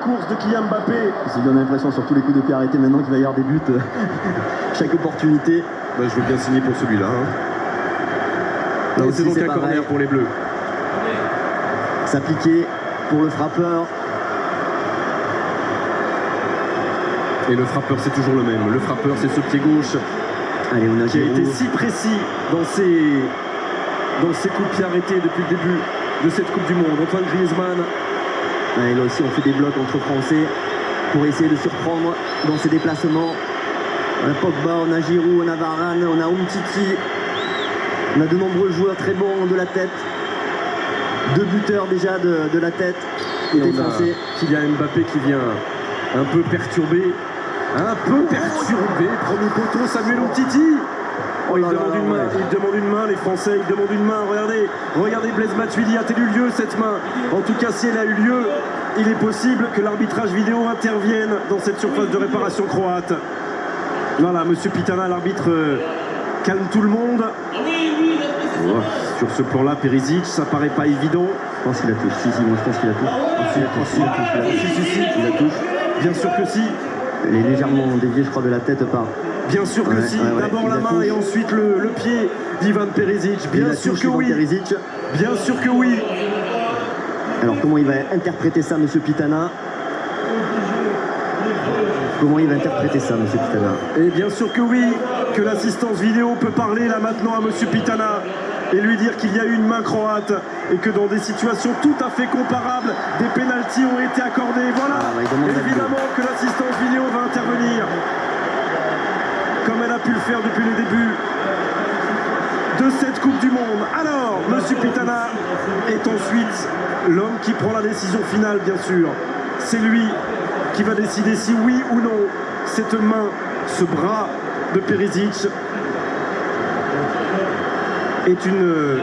course de Kylian Mbappé. Ça donne l'impression sur tous les coups de pied arrêtés maintenant qu'il va y avoir des buts chaque opportunité. Ben, je veux bien signer pour celui-là. C'est donc un corner pour les Bleus. S'appliquer pour le frappeur. Et le frappeur, c'est toujours le même. Le frappeur, c'est ce pied gauche. Allez, on a qui a été si précis dans ses coups de pied arrêtés depuis le début de cette Coupe du Monde. Antoine Griezmann. Et là aussi, on fait des blocs entre Français pour essayer de surprendre dans ses déplacements. On a Pogba, on a Giroud, on a Varane, on a Umtiti. On a de nombreux joueurs très bons de la tête. 2 buteurs déjà de la tête. Et on a Kylian Mbappé qui vient un peu perturbé. Premier poteau, Samuel Umtiti. Oh, il demande une main, il demande une main, les Français, ils demandent une main. Regardez Blaise Matuidi, a-t-elle eu lieu cette main? En tout cas, si elle a eu lieu, il est possible que l'arbitrage vidéo intervienne dans cette surface de réparation croate. Voilà, monsieur Pitana, l'arbitre, calme tout le monde. Oh, sur ce plan-là, Perisic, ça paraît pas évident. Je pense qu'il a touché. Moi je pense qu'il a touché. Il a touché. Bien sûr que si. Elle est légèrement déviée, je crois, de la tête par. Bien sûr que si. D'abord la main et ensuite le pied d'Ivan Perisic. Bien sûr que oui. Bien sûr que oui. Alors comment il va interpréter ça, monsieur Pitana? Comment il va interpréter ça, monsieur Pitana? Et bien sûr que oui, que l'assistance vidéo peut parler là maintenant à monsieur Pitana et lui dire qu'il y a eu une main croate et que dans des situations tout à fait comparables, des pénaltys ont été accordés. Voilà, évidemment que l'assistance vidéo va intervenir, comme elle a pu le faire depuis le début de cette Coupe du Monde. Alors, monsieur Pitana est ensuite l'homme qui prend la décision finale, bien sûr. C'est lui qui va décider si oui ou non cette main, ce bras de Perisic est une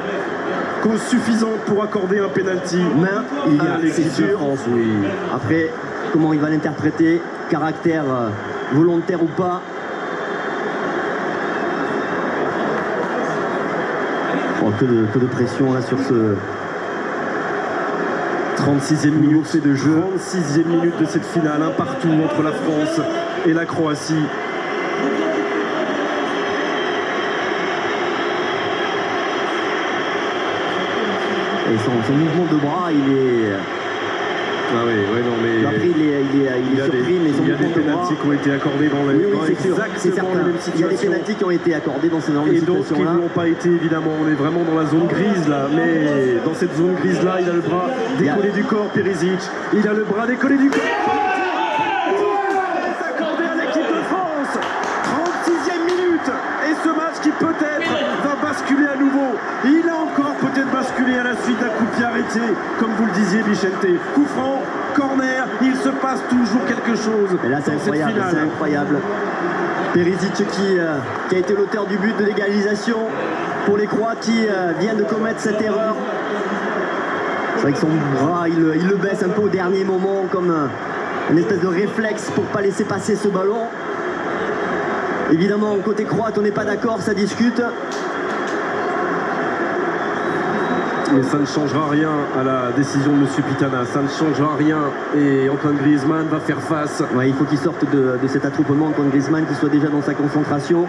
cause suffisante pour accorder un pénalty. Main, il y a l'équipe de France, oui. Après, comment il va l'interpréter, caractère volontaire ou pas. Oh, que de pression là sur ce 36e minute de jeu. 36e minute de cette finale, un partout entre la France et la Croatie. Et son mouvement de bras, il est... Ah oui, non mais... Après, il est surpris, mais son il y a des pénaltys qui ont été accordés dans les... Oui, c'est sûr, c'est certain. Il y a des pénaltys qui ont été accordés dans ces situations-là. Et d'autres qui ne l'ont pas été, évidemment. On est vraiment dans la zone grise, là. Mais dans cette zone grise-là, il a le bras décollé du corps, Perisic. Il a le bras décollé du corps. C'est accordé à l'équipe de France. 36e minute. Et ce match qui peut-être va basculer à nouveau. Il a encore peut-être basculé à la suite d'un coup de pied arrêté, comme vous le disiez, Vicente. Coup franc, corner, il se passe toujours quelque chose. Et là, c'est incroyable, c'est incroyable. Perisic qui a été l'auteur du but de l'égalisation pour les Croates qui vient de commettre cette erreur. C'est vrai que son bras, il le baisse un peu au dernier moment, comme une espèce de réflexe pour ne pas laisser passer ce ballon. Évidemment, côté croate, on n'est pas d'accord, ça discute. Mais ça ne changera rien à la décision de M. Pitana, ça ne changera rien et Antoine Griezmann va faire face. Ouais, il faut qu'il sorte de cet attroupement, Antoine Griezmann, qui soit déjà dans sa concentration.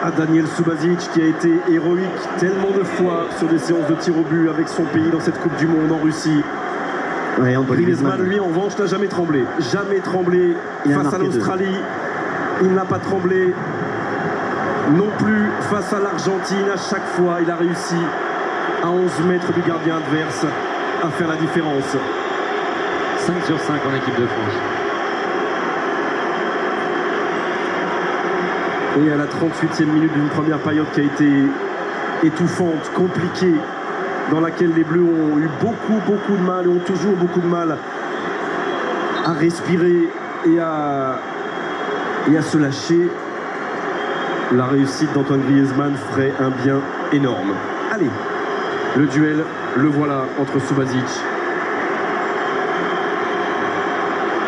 À Daniel Subasic qui a été héroïque tellement de fois sur des séances de tir au but avec son pays dans cette Coupe du Monde en Russie. Ouais, Griezmann, lui, en revanche, n'a jamais tremblé. Jamais tremblé face à l'Australie. Il n'a pas tremblé non plus face à l'Argentine. À chaque fois, il a réussi à 11 mètres du gardien adverse à faire la différence. 5 sur 5 en équipe de France. Et à la 38e minute d'une première période qui a été étouffante, compliquée, dans laquelle les Bleus ont eu beaucoup de mal et ont toujours beaucoup de mal à respirer et à se lâcher, la réussite d'Antoine Griezmann ferait un bien énorme. Allez, le duel, le voilà entre Subasic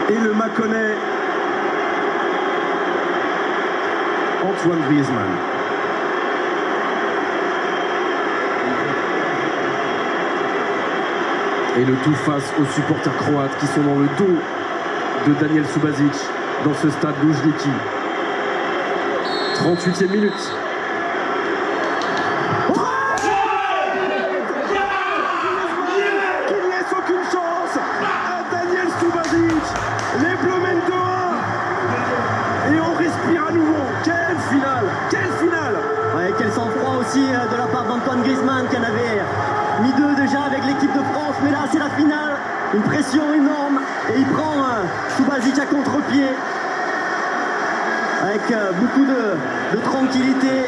et le Mâconnais Antoine Griezmann. Et le tout face aux supporters croates qui sont dans le dos de Daniel Subasic dans ce stade Loujniki. 38e minute. Qui ne laisse aucune chance à Daniel Subasic. Les Bleus mènent 2-1. Et on respire à nouveau. Quelle finale! Quelle finale! Ouais, quel sang-froid aussi de la part d'Antoine Griezmann qui en avait mis 2 déjà avec l'équipe de France. Mais là, c'est la finale. Une pression énorme. Et il prend Subasic à contre-pied. Avec beaucoup de tranquillité.